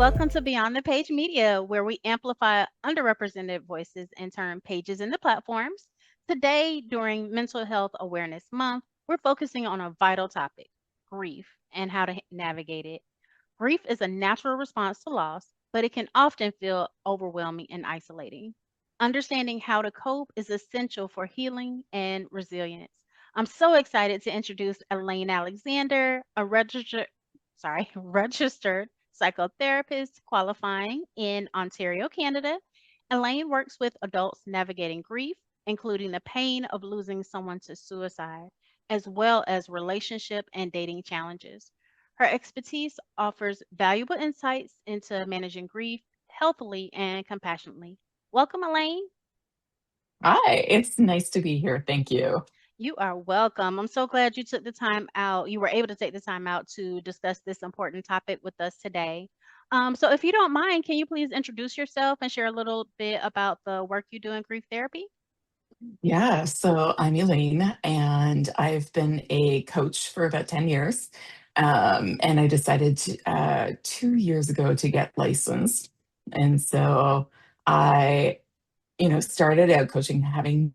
Welcome to Beyond the Page Media, where we amplify underrepresented voices and turn pages into platforms. Today, during Mental Health Awareness Month, we're focusing on a vital topic: grief and how to navigate it. Grief is a natural response to loss, but it can often feel overwhelming and isolating. Understanding how to cope is essential for healing and resilience. I'm so excited to introduce Elaine Alexander, a registered psychotherapist qualifying in Ontario, Canada. Elaine works with adults navigating grief, including the pain of losing someone to suicide, as well as relationship and dating challenges. Her expertise offers valuable insights into managing grief healthily and compassionately. Welcome, Elaine. Hi, it's nice to be here. Thank you. You are welcome. I'm so glad you took the time out. You were able to take the time out to discuss this important topic with us today. So, if you don't mind, can you please introduce yourself and share a little bit about the work you do in grief therapy? Yeah, so I'm Elaine, and I've been a coach for about 10 years. And I decided 2 years ago to get licensed. And so I, started out coaching, having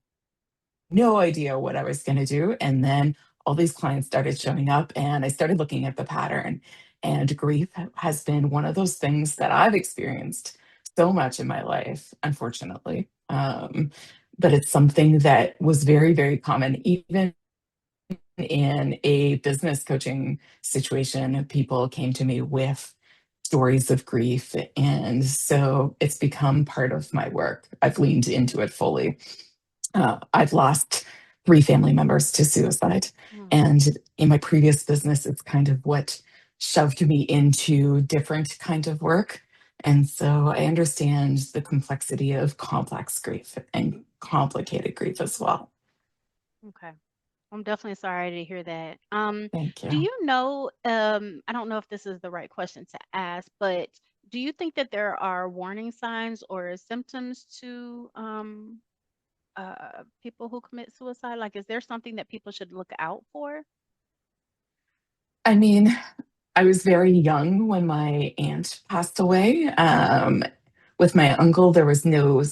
no idea what I was going to do. And then all these clients started showing up, and I started looking at the pattern. And grief has been one of those things that I've experienced so much in my life, unfortunately. But it's something that was very, very common, even in a business coaching situation. People came to me with stories of grief. And so it's become part of my work. I've leaned into it fully. I've lost three family members to suicide. Mm, And in my previous business, it's kind of what shoved me into different kind of work. And so I understand the complexity of complex grief and complicated grief as well. okay. I'm definitely sorry to hear that. Thank Do you. you know, I don't know if this is the right question to ask, but do you think that there are warning signs or symptoms to people who commit suicide? Like, is there something that people should look out for? I mean, I was very young when my aunt passed away. With my uncle, there was no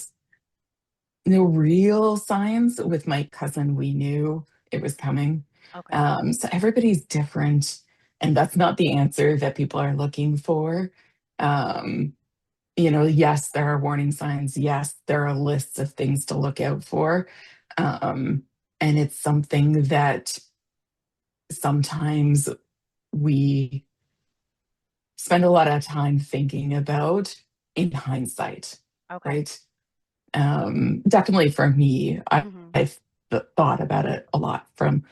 real signs. With my cousin, we knew it was coming. Okay. So everybody's different, and that's not the answer that people are looking for. Um, yes, there are warning signs. Yes, there are lists of things to look out for. Um, and it's something that sometimes we spend a lot of time thinking about in hindsight, Okay. right? Definitely for me, Hmm. I've thought about it a lot from,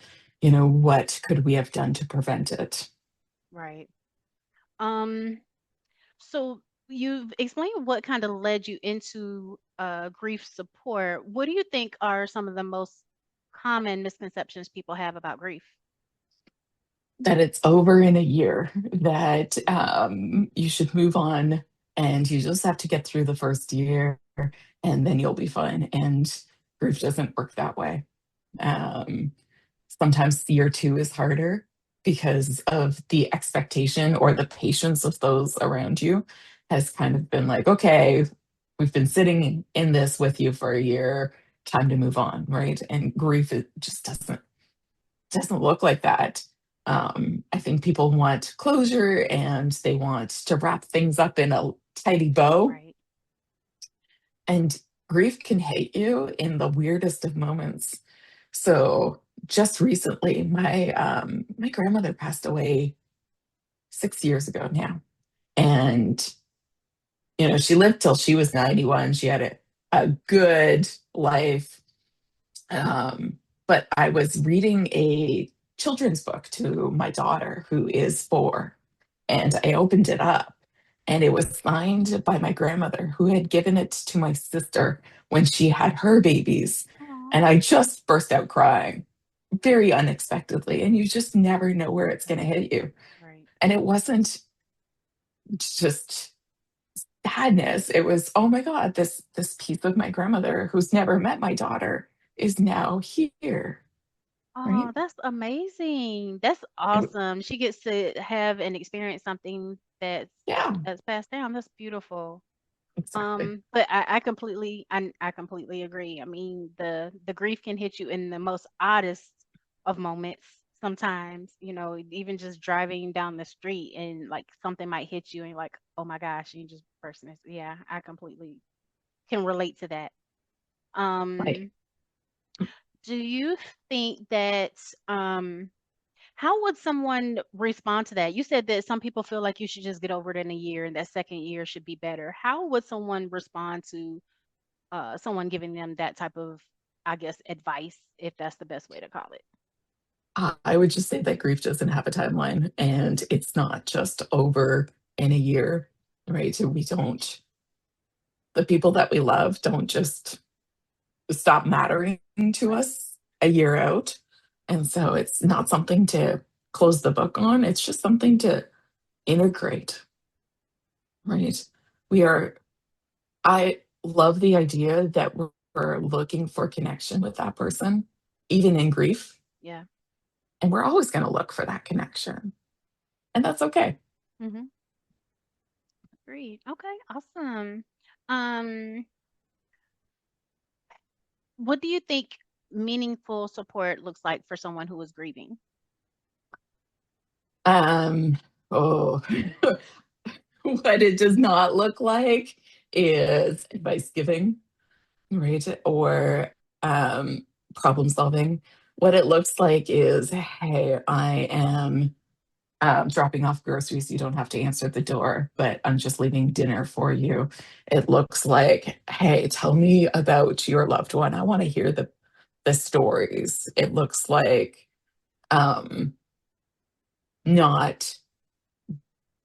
what could we have done to prevent it? Right. Um, so you've explained what kind of led you into grief support. What do you think are some of the most common misconceptions people have about grief? That it's over in a year, that you should move on, and you just have to get through the first year, and then you'll be fine. And grief doesn't work that way. Um, Sometimes year two is harder because of the expectation or the patience of those around you has kind of been like, okay, we've been sitting in this with you for a year, time to move on, right? And grief, it just doesn't look like that. I think people want closure and they want to wrap things up in a tidy bow. Right. And grief can hit you in the weirdest of moments. So just recently, my grandmother passed away 6 years ago now, and she lived till she was 91. She had a good life. But I was reading a children's book to my daughter, who is 4, and I opened it up, and it was signed by my grandmother, who had given it to my sister when she had her babies. Aw. And I just burst out crying very unexpectedly. And you just never know where it's going to hit you. Right. And it wasn't just sadness. It was, oh my God, this piece of my grandmother who's never met my daughter is now here. Oh, right? that's amazing. That's And- awesome. She gets to have and experience something yeah, that's passed down. That's beautiful. exactly. But I completely agree. I mean, the grief can hit you in the most oddest of moments sometimes, even just driving down the street and like something might hit you and you're like, oh my gosh, you just person is, yeah, I completely can relate to that. Like, Um, do you think that how would someone respond to that? You said that some people feel like you should just get over it in a year and that second year should be better. How would someone respond to someone giving them that type of, I guess, advice, if that's the best way to call it? I would just say that grief doesn't have a timeline and it's not just over in a year, right? So the people that we love don't just stop mattering to Right. us a year out. And so it's not something to close the book on. It's just something to integrate, right? We are, I love the idea that we're looking for connection with that person, even in grief. Yeah. And we're always going to look for that connection. And that's okay. Mm-hmm. Agreed. Okay. Awesome. Um, what do you think meaningful support looks like for someone who is grieving? Um, oh, what it does not look like is advice giving, right? Or problem solving. What it looks like is, hey, I am dropping off groceries. You don't have to answer the door, but I'm just leaving dinner for you. It looks like, hey, tell me about your loved one. I want to hear the stories. It looks like um, not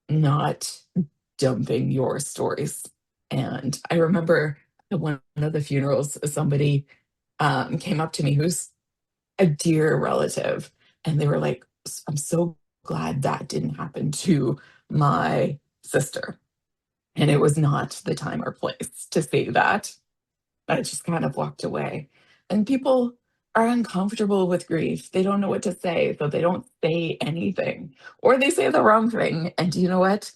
not dumping your stories. And I remember at one of the funerals, somebody came up to me who's a dear relative, and they were like, I'm so glad that didn't happen to my sister. And it was not the time or place to say that. I just kind of walked away. And people are uncomfortable with grief. They don't know Yeah. what to say, so they don't say anything, or they say the wrong thing. And you know what?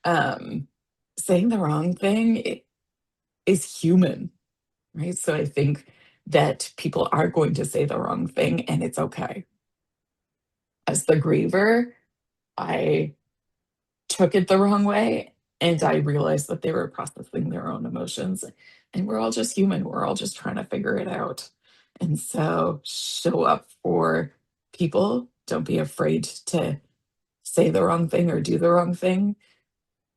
Um, saying the wrong thing is human, right? So I think that people are going to say the wrong thing, and it's okay. As the griever, I took it the wrong way, and I realized that they were processing their own emotions. And we're all just human. We're all just trying to figure it out. And so show up for people. Don't be afraid to say the wrong thing or do the wrong thing.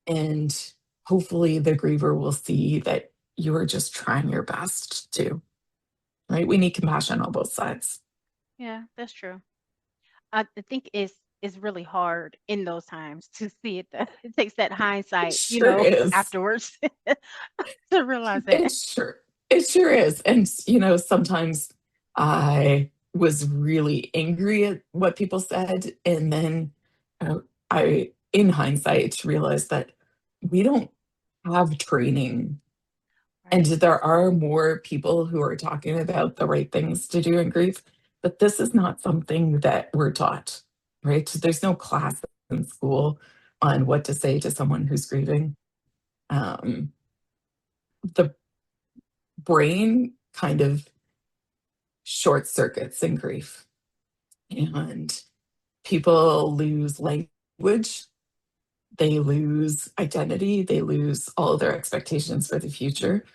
And hopefully the griever will see that you are just trying your best to, right? We need compassion on both sides. Yeah, that's true. I think it's really hard in those times to see it. It takes that It hindsight, sure is. afterwards to realize It that. sure it sure is. And you know, sometimes I was really angry at what people said, and then uh, I, in hindsight, realized that we don't have training. And Right. there are more people who are talking about the right things to do in grief, but this is not something that we're taught, right? There's no class in school on what to say to someone who's grieving. Um, the brain kind of short circuits in grief, and people lose language, they lose identity, they lose all of their expectations for the future.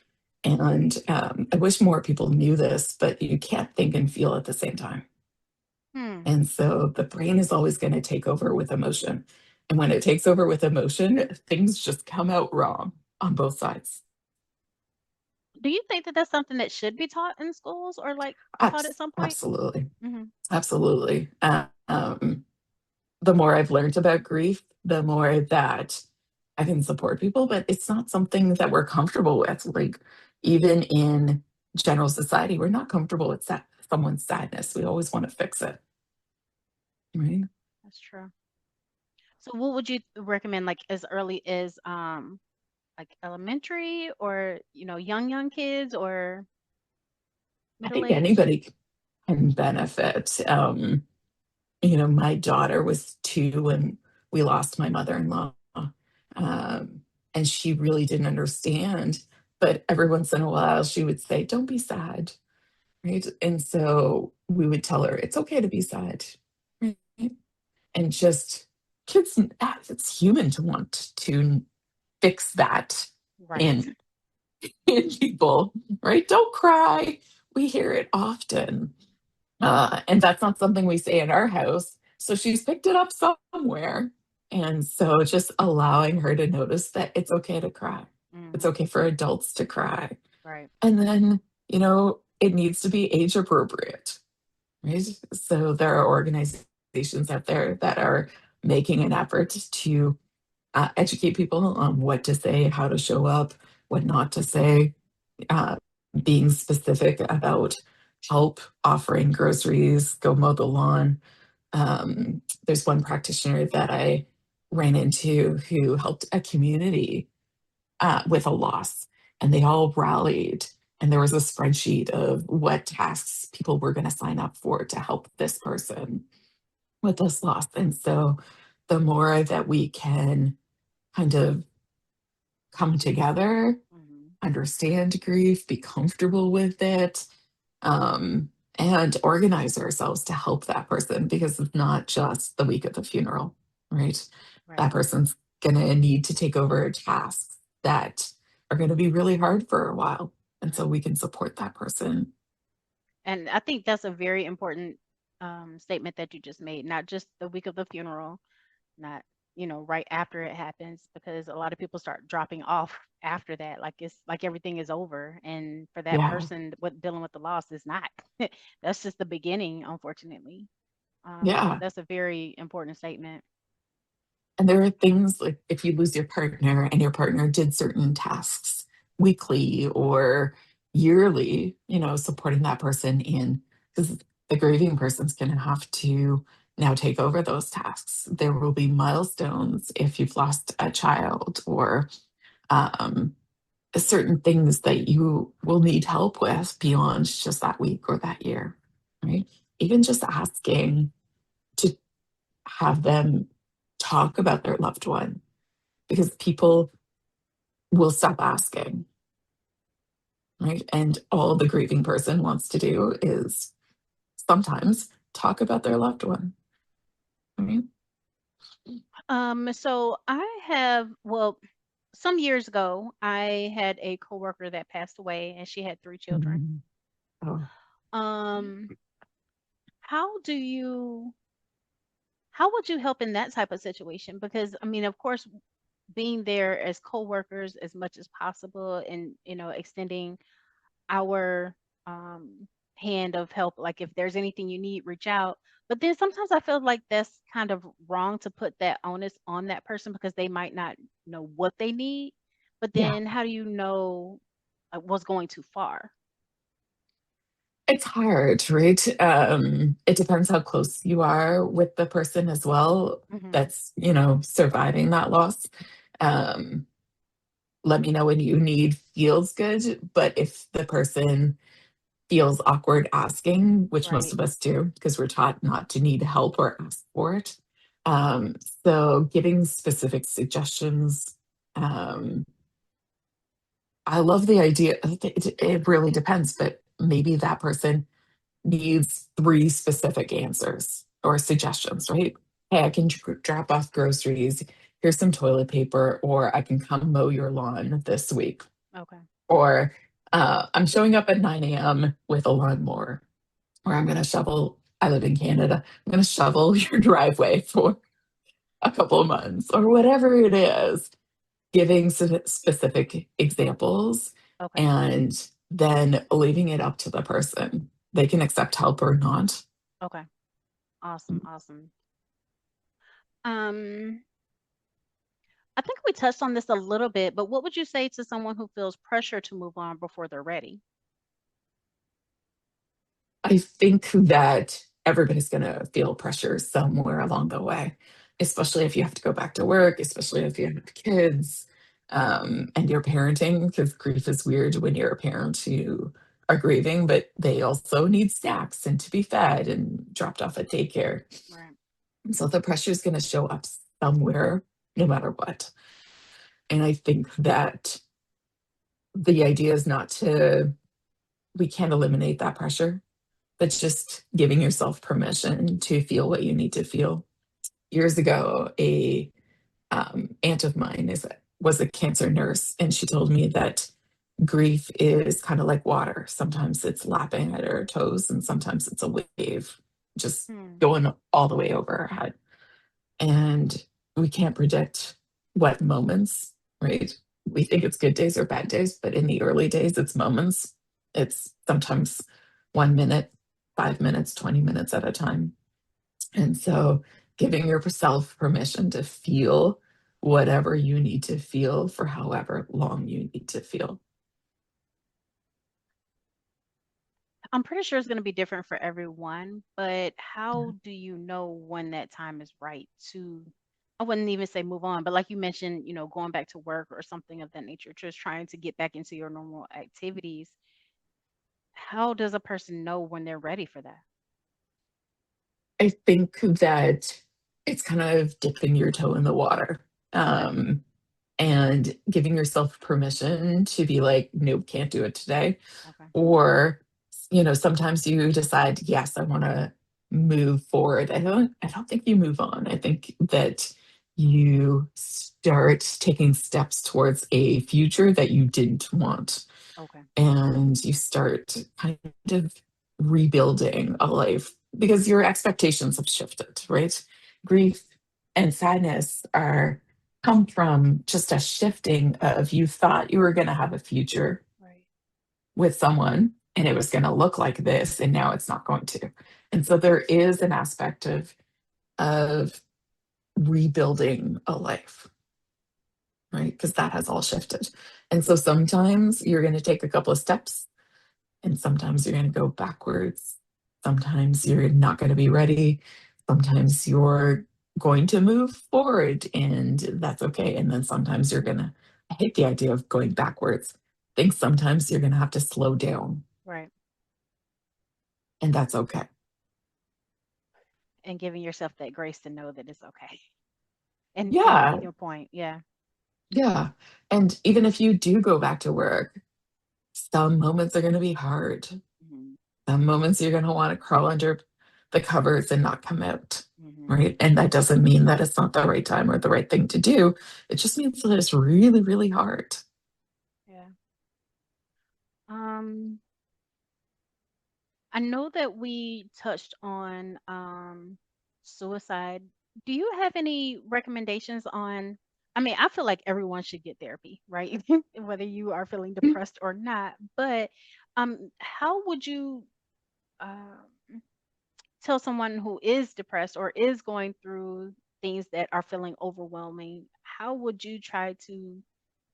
And I wish more people knew this, but you can't think and feel at the same time. Hmm. And so the brain is always going to take over with emotion. And when it takes over with emotion, things just come out wrong on both sides. Do you think that that's something that should be taught in schools or like taught at some point? Absolutely. Hmm. Absolutely. The more I've learned about grief, the more that I can support people, but it's not something that we're comfortable with. Like, even in general society, we're not comfortable with someone's sadness. We always want to fix it, right? That's true. So what would you recommend like as early as like elementary or young kids or I middle think age? anybody, can benefit. My daughter was 2 when we lost my mother-in-law, and she really didn't understand. But every once in a while, she would say, "Don't be sad," right? And so we would tell her, "It's okay to be sad," right? And just kids, it's human to want to fix that Right. in in people, right? Don't cry. We hear it often. And that's not something we say in our house. So she's picked it up somewhere. And so just allowing her to notice that it's okay to cry. It's Hmm. okay for adults to cry. Right. And then, it needs to be age appropriate, right? So there are organizations out there that are making an effort to educate people on what to say, how to show up, what not to say, uh, being specific about help, offering groceries, go mow the lawn. There's one practitioner that I ran into who helped a community with a loss, and they all rallied. And there was a spreadsheet of what tasks people were going to sign up for to help this person with this loss. And so the more that we can kind of come together, Hmm. understand grief, be comfortable with it, and organize ourselves to help that person because it's not just the week of the funeral, right? That Right. person's going to need to take over tasks that are going to be really hard for a while. And so Right. we can support that person. And I think that's a very important statement that you just made, not just the week of the funeral, not, right after it happens, because a lot of people start dropping off after that. Like it's like everything is over. And for that Yeah. person, what dealing with the loss is not. That's just the beginning, unfortunately. Yeah. That's a very important statement. And there are things like if you lose your partner and your partner did certain tasks weekly or yearly, supporting that person in, because the grieving person's going to have to now take over those tasks. There will be milestones if you've lost a child or um, certain things that you will need help with beyond just that week or that year, right? Even just asking to have them talk about their loved one because people will stop asking, right? And all the grieving person wants to do is sometimes talk about their loved one, right? So I have, well, some years ago, I had a coworker that passed away and she had 3 children. Mhm. Oh, Um, how do you, how would you help in that type of situation? Because I mean, of course, being there as coworkers as much as possible and, extending our hand of help, like if there's anything you need, reach out. But then sometimes I feel like that's kind of wrong to put that onus on that person because they might not know what they need. But yeah. then how do you know what's going too far? It's hard, right? It depends how close you are with the person as well Hmm. that's, surviving that loss. Um, Let me know when you need feels good, but if the person feels awkward asking, which most Right. of us do because we're taught not to need help or ask for it. Um, so giving specific suggestions. Um, I love the idea. It really depends, but maybe that person needs 3 specific answers or suggestions, right? Hey, I can drop off groceries. Here's some toilet paper, or I can come mow your lawn this week. Okay. Or I'm showing up at 9 a.m. with a lawnmower, or I'm going to shovel. I live in Canada. I'm going to shovel your driveway for a couple of months, or whatever it is, giving specific examples Okay. and then leaving it up to the person. They can accept help or not. Okay. Awesome. Awesome. Um, I think we touched on this a little bit, but what would you say to someone who feels pressure to move on before they're ready? I think that everybody's going to feel pressure somewhere along the way, especially if you have to go back to work, especially if you have kids and you're parenting, because grief is weird when you're a parent who are grieving, but they also need snacks and to be fed and dropped off at daycare. Right. So the pressure is going to show up somewhere, no matter what. And I think that the idea is not to, we can't eliminate that pressure, but just giving yourself permission to feel what you need to feel. Years ago, a aunt of mine was a cancer nurse, and she told me that grief is kind of like water. Sometimes it's lapping at our toes, and sometimes it's a wave just Hmm. going all the way over our head. And we can't predict what moments, right? We think it's good days or bad days, but in the early days, it's moments. It's sometimes 1 minute, 5 minutes, 20 minutes at a time. And so giving yourself permission to feel whatever you need to feel for however long you need to feel. I'm pretty sure it's going to be different for everyone, but how do you know when that time is right to, I wouldn't even say move on, but like you mentioned, going back to work or something of that nature, just trying to get back into your normal activities. How does a person know when they're ready for that? I think that it's kind of dipping your toe in the water. Okay. Um, and giving yourself permission to be like, nope, can't do it today. Okay. Or, sometimes you decide, yes, I want to move forward. I don't think you move on. I think that you start taking steps towards a future that you didn't want. Okay. And you start kind of rebuilding a life because your expectations have shifted, right? Grief and sadness are come from just a shifting of you thought you were going to have a future Right. with someone and it was going to look like this and now it's not going to. And so there is an aspect of rebuilding a life, right? Because that has all shifted. And so sometimes you're going to take a couple of steps and sometimes you're going to go backwards. Sometimes you're not going to be ready. Sometimes you're going to move forward, and that's okay. And then sometimes you're going to, I hate the idea of going backwards. I think sometimes you're going to have to slow down, Right. and that's okay. And giving yourself that grace to know that it's okay. And Yeah, making a point. Yeah. yeah. And even if you do go back to work, some moments are going to be hard. Hmm. Some moments you're going to want to crawl under the covers and not come out, Hmm. right? And that doesn't mean that it's not the right time or the right thing to do. It just means that it's really, really hard. Yeah. Um, I know that we touched on suicide. Do you have any recommendations on? I mean, I feel like everyone should get therapy, right? Whether you are feeling depressed or not. But how would you um, tell someone who is depressed or is going through things that are feeling overwhelming? How would you try to,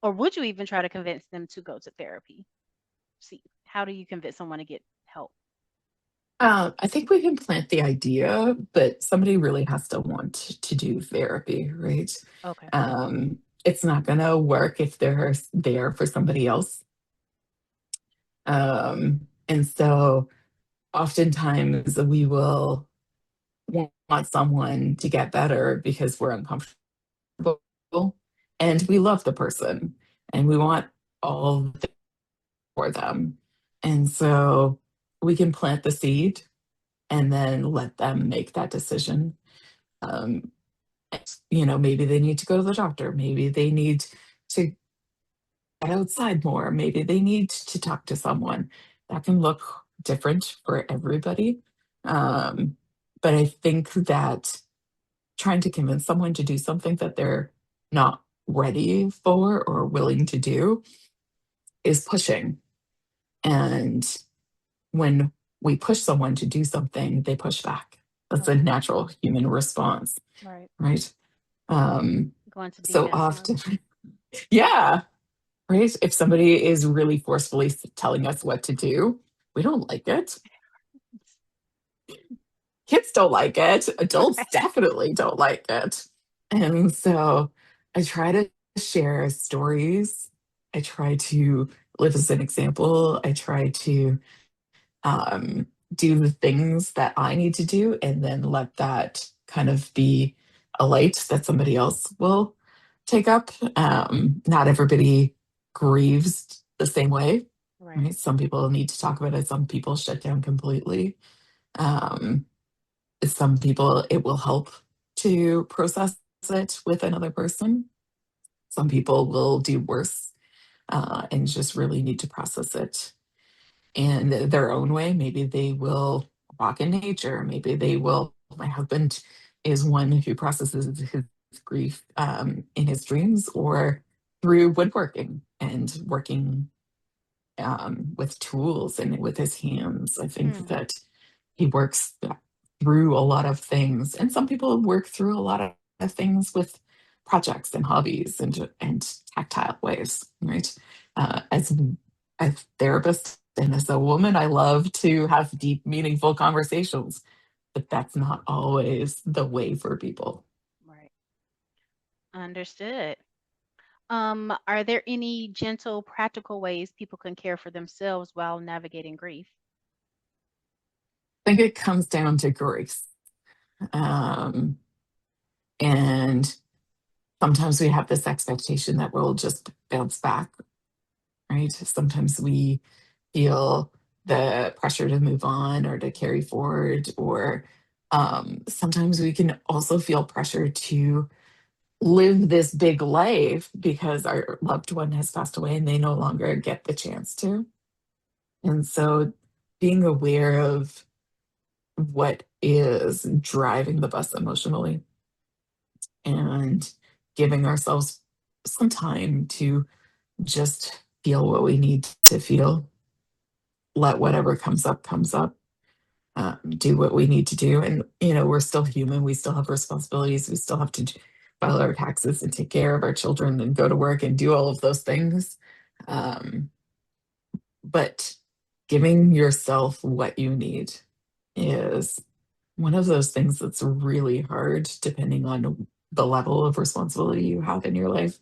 or would you even try to convince them to go to therapy? See, how do you convince someone to get help? I think we can plant the idea, but somebody really has to want to do therapy, right? Okay. It's not going to work if they're there for somebody else. And so oftentimes we will want someone to get better because we're uncomfortable and we love the person and we want all the things for them. And so we can plant the seed and then let them make that decision. Um, maybe they need to go to the doctor. Maybe they need to get outside more. Maybe they need to talk to someone. That can look different for everybody. Um, but I think that trying to convince someone to do something that they're not ready for or willing to do is pushing. And when we push someone to do something, they push back. That's a Okay. natural human response, Right. right? Um, Going to so defense mode. often, yeah, right? If somebody is really forcefully telling us what to do, we don't like it. Kids don't like it. Adults Right. definitely don't like it. And so I try to share stories. I try to live as an example. I try to um, do the things that I need to do and then let that kind of be a light that somebody else will take up. Not everybody grieves the same way, Right. right? Some people need to talk about it, some people shut down completely. Um, some people, it will help to process it with another person. Some people will do worse and just really need to process it in their own way. Maybe they will walk in nature. Maybe they will. My husband is one who processes his grief in his dreams or through woodworking and working with tools and with his hands. I think Hmm. that he works through a lot of things, and some people work through a lot of things with projects and hobbies and tactile ways, right? As a therapist and as a woman, I love to have deep, meaningful conversations, but that's not always the way for people. Right. Understood. Are there any gentle, practical ways people can care for themselves while navigating grief? I think it comes down to grace. Um, and sometimes we have this expectation that we'll just bounce back, right? Sometimes we feel the pressure to move on or to carry forward, or sometimes we can also feel pressure to live this big life because our loved one has passed away and they no longer get the chance to. And so being aware of what is driving the bus emotionally and giving ourselves some time to just feel what we need to feel, let whatever comes up, do what we need to do. And, we're still human. We still have responsibilities. We still have to file our taxes and take care of our children and go to work and do all of those things. Um, but giving yourself what you need is one of those things that's really hard depending on the level of responsibility you have in your life,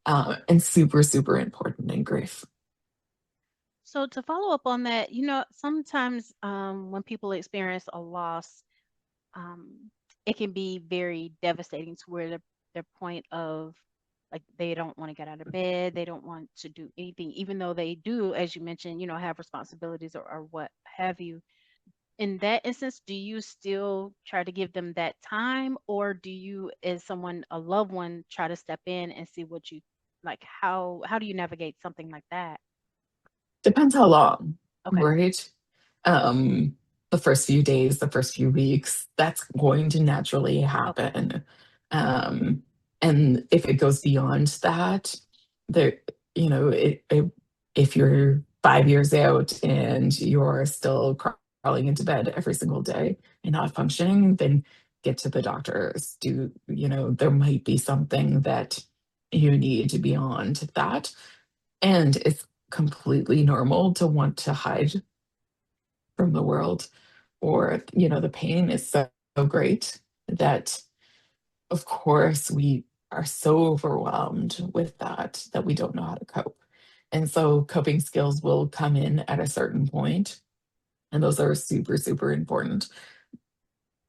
and super, super important in grief. So to follow up on that, sometimes when people experience a loss, um, it can be very devastating to where their point of like they don't want to get out of bed, they don't want to do anything, even though they do, as you mentioned, have responsibilities or what have you. In that instance, do you still try to give them that time, or do you, as someone, a loved one, try to step in and see what you like? How do you navigate something like that? Depends how long, Okay. right? Um, the first few days, the first few weeks, that's going to naturally Okay. happen. Um, and if it goes beyond that, there, if you're 5 years out and you're still crawling into bed every single day and not functioning, then get to the doctors. There might be something that you need beyond that. And it's completely normal to want to hide from the world, or, the pain is so great that, of course, we are so overwhelmed with that we don't know how to cope. And so coping skills will come in at a certain point, and those are super, super important.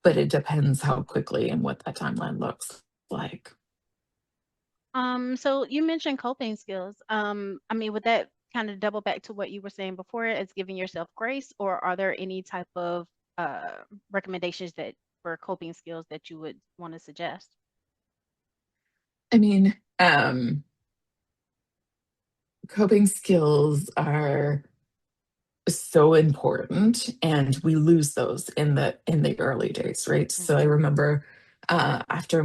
But it depends how quickly and what that timeline looks like. So you mentioned coping skills. I mean, would that kind of double back to what you were saying before as giving yourself grace, or are there any type of uh recommendations that for coping skills that you would want to suggest? I mean, coping skills are so important, and we lose those in the early days, right? So I Hmm. remember after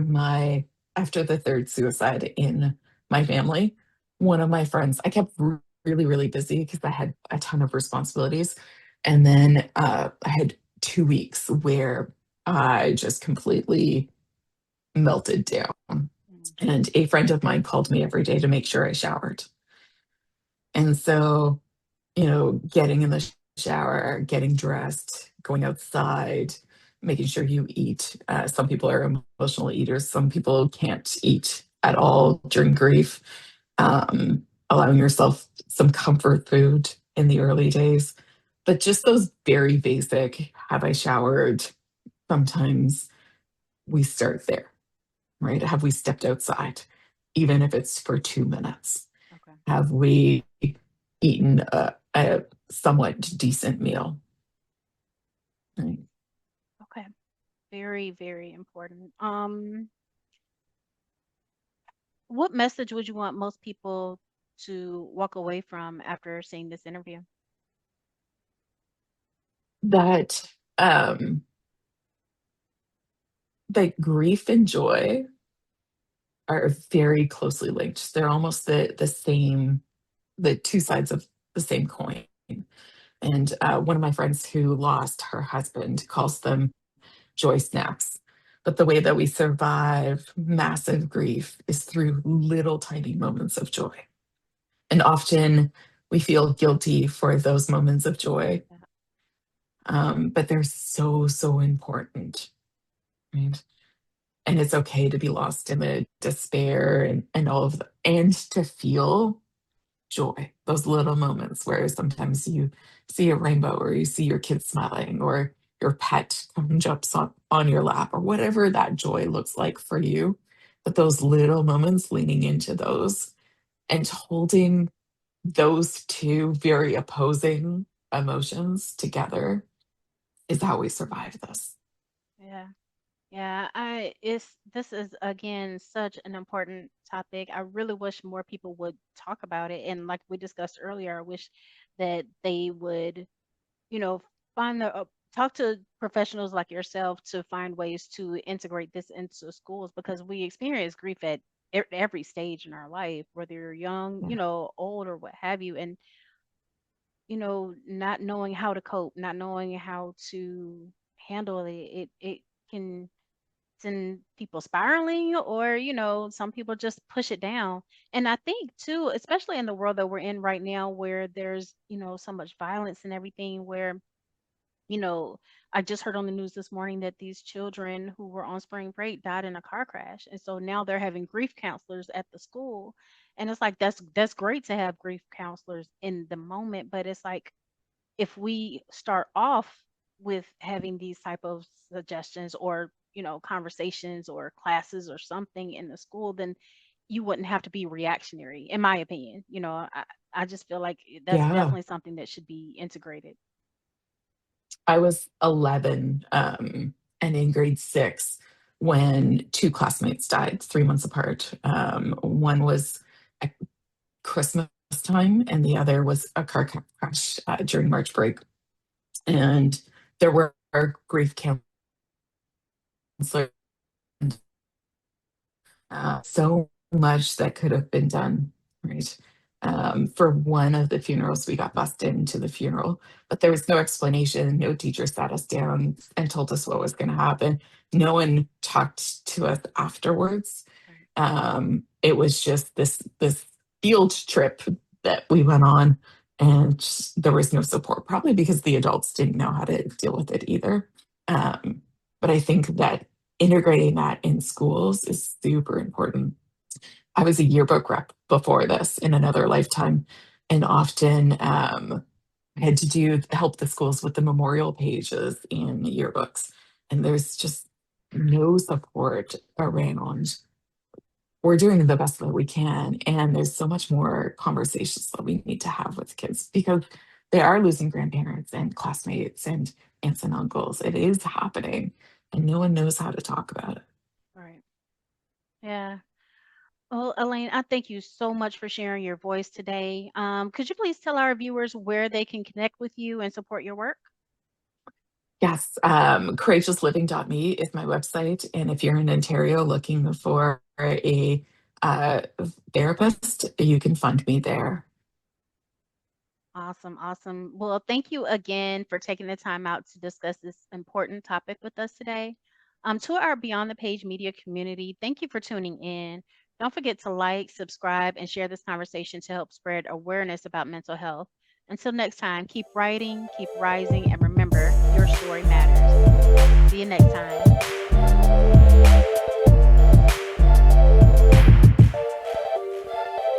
the third suicide in my family, one of my friends, I kept really, really busy because I had a ton of responsibilities, and then I had 2 weeks where I just completely melted down, and a friend of mine called me every day to make sure I showered. And so, getting in the shower, getting dressed, going outside, making sure you eat. Some people are emotional eaters. Some people can't eat at all during grief. allowing yourself some comfort food in the early days. But just those very basic, have I showered? Sometimes we start there, right? Have we stepped outside, even if it's for 2 minutes? Okay. Have we eaten a somewhat decent meal? Right? Okay. Very, very important. What message would you want most people to walk away from after seeing this interview? That um, that grief and joy are very closely linked. They're almost the same, the two sides of the same coin. And one of my friends who lost her husband calls them joy snaps. But the way that we survive massive grief is through little tiny moments of joy. And often we feel guilty for those moments of joy, Yeah. but they're so, so important, right? And it's okay to be lost in the despair and all of the, and to feel joy, those little moments where sometimes you see a rainbow or you see your kid smiling or your pet jumps on your lap or whatever that joy looks like for you. But those little moments, leaning into those and holding those two very opposing emotions together is how we survive this. Yeah. Yeah, I it's this is again such an important topic. I really wish more people would talk about it. And like we discussed earlier, I wish that they would, you know, find the talk to professionals like yourself to find ways to integrate this into schools because we experience grief at every stage in our life, whether you're young, Yeah. old or what have you. And, not knowing how to cope, not knowing how to handle it, it can send people spiraling or some people just push it down. And I think too, especially in the world that we're in right now where there's so much violence and everything, where you know I just heard on the news this morning that these children who were on spring break died in a car crash, and so now they're having grief counselors at the school. And it's like that's great to have grief counselors in the moment, but it's like if we start off with having these type of suggestions or conversations or classes or something in the school, then you wouldn't have to be reactionary, in my opinion. I just feel like that's Yeah. definitely something that should be integrated. I was 11 and in grade six when two classmates died 3 months apart. One was at Christmas time, and the other was a car crash during March break. And there were grief counselors, so much that could have been done, right? For one of the funerals, we got bussed into the funeral, but there was no explanation. No teacher sat us down and told us what was going to happen. No one talked to us afterwards. Right. It was just this field trip that we went on, and there was no support, probably because the adults didn't know how to deal with it either. Um, but I think that integrating that in schools is super important. I was a yearbook rep before this in another lifetime, and often I had to do help the schools with the memorial pages in yearbooks, and there's just no support around. We're doing the best that we can, and there's so much more conversations that we need to have with kids because they are losing grandparents and classmates and aunts and uncles. It is happening, and no one knows how to talk about it. Right. Yeah. Well, Elaine, I thank you so much for sharing your voice today. Could you please tell our viewers where they can connect with you and support your work? Yes, courageousliving.me is my website, and if you're in Ontario looking for a uh, therapist, you can find me there. Awesome, awesome. Well, thank you again for taking the time out to discuss this important topic with us today. To our Beyond the Page media community, thank you for tuning in. Don't forget to like, subscribe, and share this conversation to help spread awareness about mental health. Until next time, keep writing, keep rising, and remember, your story matters. See you next time.